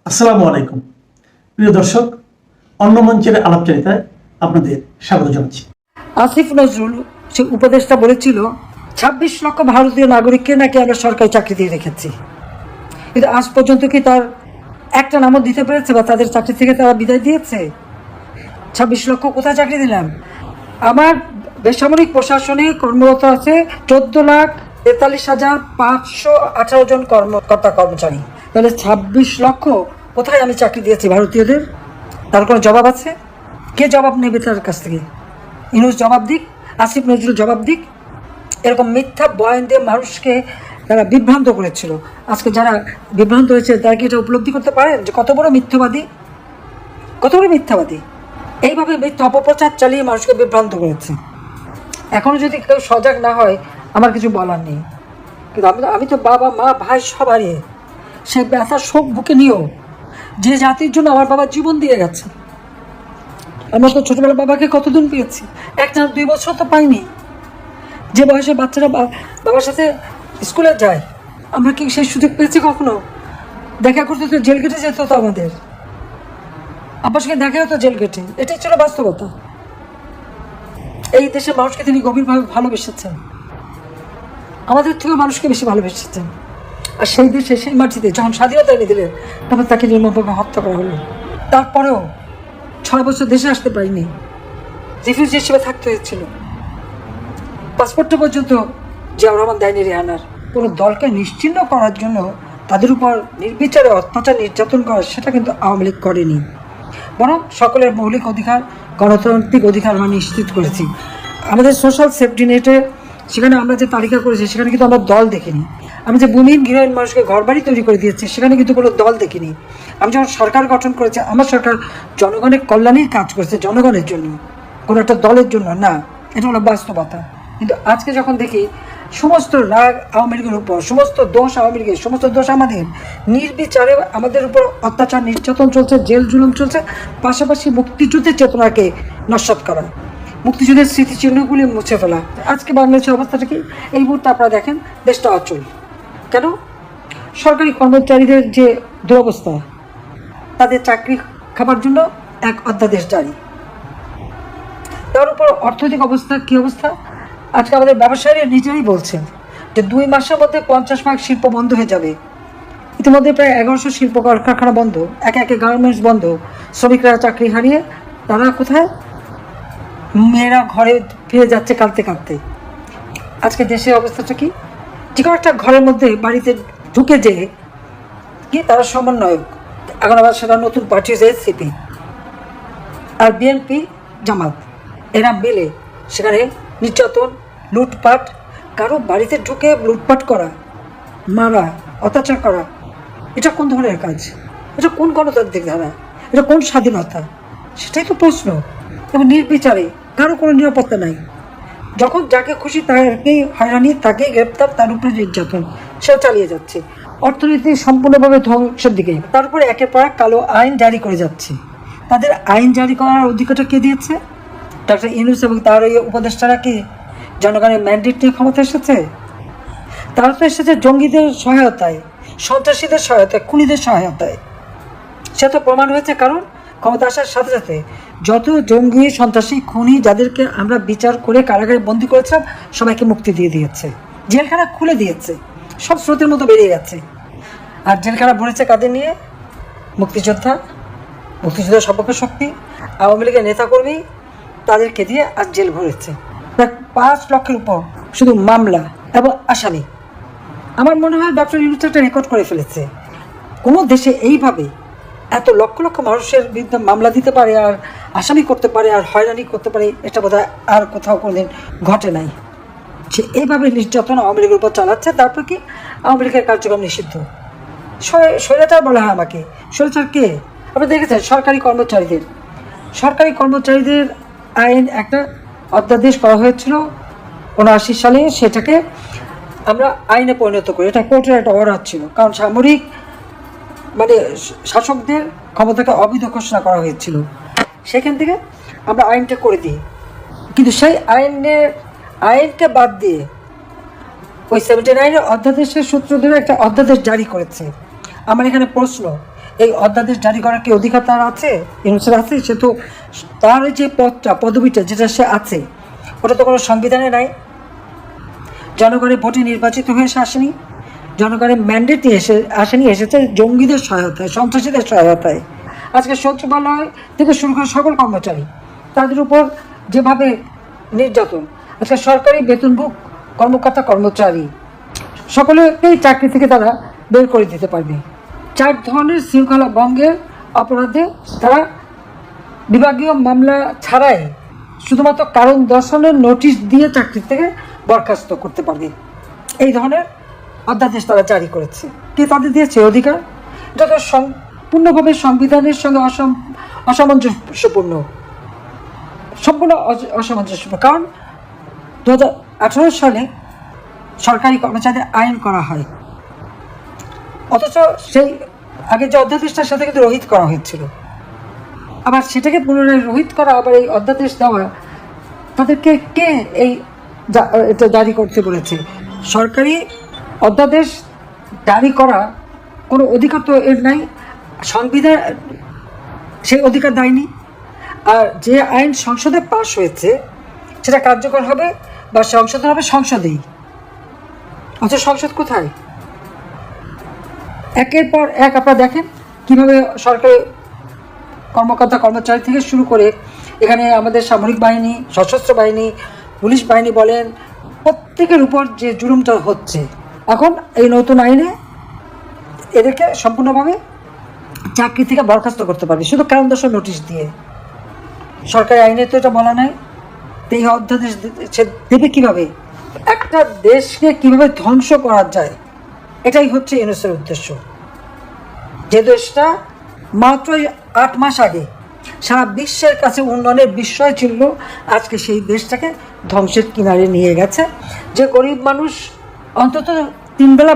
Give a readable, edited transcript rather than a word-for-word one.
আসসালামু আলাইকুম প্রিয় দর্শক, অন্য মঞ্চের আলাপচারিতায় আপনাদের স্বাগত জানাচ্ছি। আসিফ নজরুল সে উপদেষ্টা বলেছিল ২৬ লক্ষ ভারতীয় নাগরিককে নাকি আমরা সরকারি চাকরি দিয়ে রেখেছি, কিন্তু আজ পর্যন্ত কি তার একটা নামও দিতে পেরেছে বা তাদের চাকরি থেকে তারা বিদায় দিয়েছে? ২৬ লক্ষ কোথায় চাকরি দিলাম? আমার বেসামরিক প্রশাসনে কর্মরত আছে ১৪,৪৩,৫১৮ জন কর্মকর্তা কর্মচারী। তাহলে ২৬ লক্ষ কোথায় আমি চাকরি দিয়েছি ভারতীয়দের? তার কোনো জবাব আছে? কে জবাব নেবে তার কাছ থেকে? ইউনূস জবাব দিক, আসিফ নজরুল জবাব দিক। এরকম মিথ্যা বয়ান দিয়ে মানুষকে তারা বিভ্রান্ত করেছিল। আজকে যারা বিভ্রান্ত হয়েছে তারা কি এটা উপলব্ধি করতে পারেন যে কত বড় মিথ্যাবাদী, কত বড় মিথ্যাবাদী? এইভাবে মিথ্যা অপপ্রচার চালিয়ে মানুষকে বিভ্রান্ত করেছে। এখনও যদি কেউ সজাগ না হয় আমার কিছু বলার নেই, কিন্তু আমি তো বাবা মা ভাই সবারই সে ব্যথা শোক বুকে নিয়েও যে জাতির জন্য আমার বাবা জীবন দিয়ে গেছে। আমরা তো ছোটবেলা বাবাকে কতদিন পেয়েছি? 1-2 বছর তো পাইনি। যে বয়সে বাচ্চারা বাবার সাথে স্কুলে যায়, আমরা কি সেই সুযোগ পেয়েছি কখনো? দেখা করতে তো জেল গেটে যেত তো আমাদের, আপনার সঙ্গে দেখা হতো জেল গেটে। এটাই ছিল বাস্তবতা। এই দেশের মানুষকে তিনি গভীরভাবে ভালোবেসেছেন, আমাদের থেকেও মানুষকে বেশি ভালোবেসেছেন। আর সেই দেশে সেই মাটিতে যখন স্বাধীনতা এনে দিলেন, তারপর তাকে নির্মমভাবে হত্যা করা হলো। তারপরেও 6 বছর দেশে আসতে পারিনি, রিফিউজি হিসেবে থাকতে হয়েছিল। পাসপোর্টটা পর্যন্ত জিয়াউর রহমান দেয়নি রেহানার। কোনো দলকে নিশ্চিহ্ন করার জন্য তাদের উপর নির্বিচারে অত্যাচার নির্যাতন করা, সেটা কিন্তু আওয়ামী লীগ করেনি। বরং সকলের মৌলিক অধিকার, গণতান্ত্রিক অধিকার আমরা নিশ্চিত করেছি। আমাদের সোশ্যাল সেফটি নেটে সেখানে আমরা যে তালিকা করেছি সেখানে কিন্তু আমরা দল দেখিনি। আমি যে ভূমিহীন গৃহহীন মানুষকে ঘরবাড়ি তৈরি করে দিয়েছি সেখানে কিন্তু কোনো দল দেখিনি। আমি যখন সরকার গঠন করেছি আমার সরকার জনগণের কল্যাণেই কাজ করেছে, জনগণের জন্য, কোনো একটা দলের জন্য না। এটা হলো বাস্তবতা। কিন্তু আজকে যখন দেখি সমস্ত রাগ আওয়ামী লীগের উপর, সমস্ত দোষ আওয়ামী লীগের, সমস্ত দোষ আমাদের, নির্বিচারে আমাদের উপর অত্যাচার নির্যাতন চলছে, জেল জুলুম চলছে, পাশাপাশি মুক্তিযুদ্ধের চেতনাকে নস্যাৎ করা, মুক্তিযুদ্ধের স্মৃতিচিহ্নগুলি মুছে ফেলা। আজকে বাংলাদেশের অবস্থাটা কি? এই মুহূর্তে আপনারা দেখেন দেশটা অচল। কেন? সরকারি কর্মচারীদের যে দুরবস্থা, তাদের চাকরি খাবার জন্য এক অধ্যাদেশ জারি, তার উপর অর্থনৈতিক অবস্থা কি অবস্থা? আজকে আমাদের ব্যবসায়ীরা নিজেরাই বলছেন যে 2 মাসের মধ্যে 50 ভাগ শিল্প বন্ধ হয়ে যাবে। ইতিমধ্যে প্রায় 1100 শিল্প কারখানা বন্ধ, একে গার্মেন্টস বন্ধ, শ্রমিকরা চাকরি হারিয়ে তারা কোথায়? মেয়েরা ঘরে ফিরে যাচ্ছে কাঁদতে কাঁদতে। আজকে দেশের অবস্থাটা কি? যে কোনো একটা ঘরের মধ্যে বাড়িতে ঢুকে যে কি তারা সমন্বয়ক, এখন আবার সেটা নতুন পার্টি হয়েছে এনসিপি আর বিএনপি জামাত, এরা মিলে সেখানে নির্যাতন, লুটপাট, কারো বাড়িতে ঢুকে লুটপাট করা, মারা, অত্যাচার করা। এটা কোন ধরনের কাজ? এটা কোন গণতান্ত্রিক ধারা? এটা কোন স্বাধীনতা? সেটাই তো প্রশ্ন। এবং নির্বিচারে, কারো কোনো নিরাপত্তা নাই। যখন যাকে খুশি তাকেই হয়রানি, তাকেই গ্রেপ্তার, তার উপরে নির্যাতন সেও চালিয়ে যাচ্ছে। অর্থনীতি সম্পূর্ণভাবে ধ্বংসের দিকে। তার উপরে একের পর এক কালো আইন জারি করে যাচ্ছে। তাদের আইন জারি করার অধিকারটা কে দিয়েছে? ডক্টর ইউনূস এবং তার এই উপদেষ্টারা কি জনগণের ম্যান্ডেট নিয়ে ক্ষমতা এসেছে? তারা তো এসেছে জঙ্গিদের সহায়তায়, সন্ত্রাসীদের সহায়তায়, খুনিদের সহায়তায়। সে তো প্রমাণ হয়েছে। কারণ ক্ষমতা আসার সাথে সাথে যত জঙ্গি, সন্ত্রাসী, খুনি যাদেরকে আমরা বিচার করে কারাগারে বন্দী করেছিলাম সবাইকে মুক্তি দিয়ে দিয়েছে, জেলখানা খুলে দিয়েছে, সব স্রোতের মতো বেরিয়ে যাচ্ছে। আর জেলখানা ভরেছে কাদের নিয়ে? মুক্তিযোদ্ধা, মুক্তিযোদ্ধা সর্বপক্ষে শক্তি, আওয়ামী লীগের নেতাকর্মী, তাদেরকে দিয়ে আজ জেল ভরেছে। 5 লক্ষের উপর শুধু মামলা এবং আসামি। আমার মনে হয় ডক্টর ইউনূস একটা রেকর্ড করে ফেলেছে। কোনো দেশে এইভাবে এত লক্ষ লক্ষ মানুষের বিরুদ্ধে মামলা দিতে পারে আর আসামি করতে পারে আর হয়রানি করতে পারে, এটা বোধহয় আর কোথাও কোনোদিন ঘটে নাই। সে এইভাবে নির্যাতন আওয়ামী লীগের উপর চালাচ্ছে। তারপর কি? আওয়ামী লীগের কার্যক্রম নিষিদ্ধ। স্বৈরাচার বলা হয় আমাকে। স্বৈরাচার কে? আপনি দেখেছেন সরকারি কর্মচারীদের আইন একটা অধ্যাদেশ করা হয়েছিল 79 সালে, সেটাকে আমরা আইনে পরিণত করি। এটা কোর্টের একটা অর্ডার ছিল, কারণ সামরিক মানে শাসকদের ক্ষমতাকে অবৈধ ঘোষণা করা হয়েছিল। সেখান থেকে আমরা আইনটা করে দিই, কিন্তু সেই আইনকে বাদ দিয়ে ওই 79 অধ্যাদেশের সূত্র ধরে একটা অধ্যাদেশ জারি করেছে। আমার এখানে প্রশ্ন, এই অধ্যাদেশ জারি করার কি অধিকার তার আছে? ইউনুসের আছে? সে তো তার যে পদবিটা যেটা সে আছে ওটা তো কোনো সংবিধানে নাই। জনগণের ভোটে নির্বাচিত হয়ে সে আসেনি, জনগণের ম্যান্ডেট নিয়ে আসেনি, এসেছে জঙ্গিদের সহায়তায়, সন্ত্রাসীদের সহায়তায়। আজকে সচিবালয় থেকে শুরু করে সকল কর্মচারী, তাদের উপর যেভাবে নির্যাতন, আজকে সরকারি বেতনভোগ কর্মকর্তা কর্মচারী সকলেকেই চাকরি থেকে তারা বের করে দিতে পারবে। 4 ধরনের শৃঙ্খলা ভঙ্গের অপরাধে তারা বিভাগীয় মামলা ছাড়াই শুধুমাত্র কারণ দর্শানোর নোটিশ দিয়ে চাকরি থেকে বরখাস্ত করতে পারবে। এই ধরনের অধ্যাদেশ তারা জারি করেছে। কে তাদের দিয়েছে অধিকার? এটা তো সম্পূর্ণভাবে সংবিধানের সঙ্গে অসামঞ্জস্যপূর্ণ, সম্পূর্ণ অসামঞ্জস্যপূর্ণ। কারণ 2018 সালে সরকারি কর্মচারীদের আইন করা হয়, অথচ সেই আগে যে অধ্যাদেশটা সেটা কিন্তু রহিত করা হয়েছিল। আবার সেটাকে পুনরায় রহিত করা, আবার এই অধ্যাদেশ দেওয়া, তাদেরকে কে এটা জারি করতে বলেছে? সরকারি অধ্যাদেশ জারি করা কোনো অধিকার তো এর নাই, সংবিধান সেই অধিকার দেয়নি। আর যে আইন সংসদে পাশ হয়েছে সেটা কার্যকর হবে বা সংশোধন হবে সংসদেই, অথচ সংসদ কোথায়? একের পর এক আপনারা দেখেন কীভাবে সরকারি কর্মকর্তা কর্মচারী থেকে শুরু করে এখানে আমাদের সামরিক বাহিনী, সশস্ত্র বাহিনী, পুলিশ বাহিনী বলেন, প্রত্যেকের উপর যে জুলুমটা হচ্ছে। এখন এই নতুন আইনে এদেরকে সম্পূর্ণভাবে চাকরি থেকে বরখাস্ত করতে পারবে শুধু কারণ দর্শানোর নোটিশ দিয়ে। সরকারি আইনে তো এটা বলা নাই, তো এই অধ্যাদেশ দেবে কীভাবে? একটা দেশকে কীভাবে ধ্বংস করা যায়, এটাই হচ্ছে ইউনুসের উদ্দেশ্য। যে দেশটা মাত্র 8 মাস আগে সারা বিশ্বের কাছে উন্নয়নের বিস্ময় ছিল, আজকে সেই দেশটাকে ধ্বংসের কিনারে নিয়ে গেছে। যে গরিব মানুষ অন্তত 3 বেলা